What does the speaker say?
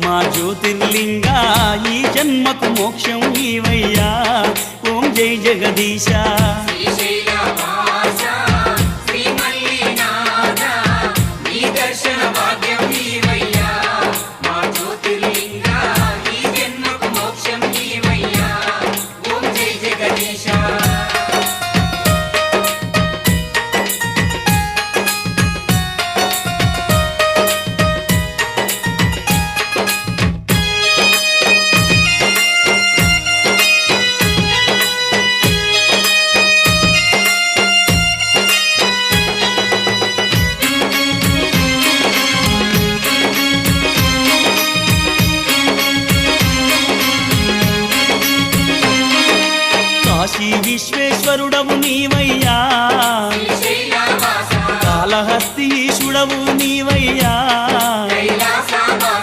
మా జ్యోతిర్లింగా ఈ జన్మకు మోక్షం నీవయ్యా. ఓం జై జగదీశ. కాశీ విశ్వేశ్వరుడవు నీవయ్యా, కాళహస్తీశుడవు నీవయ్యా.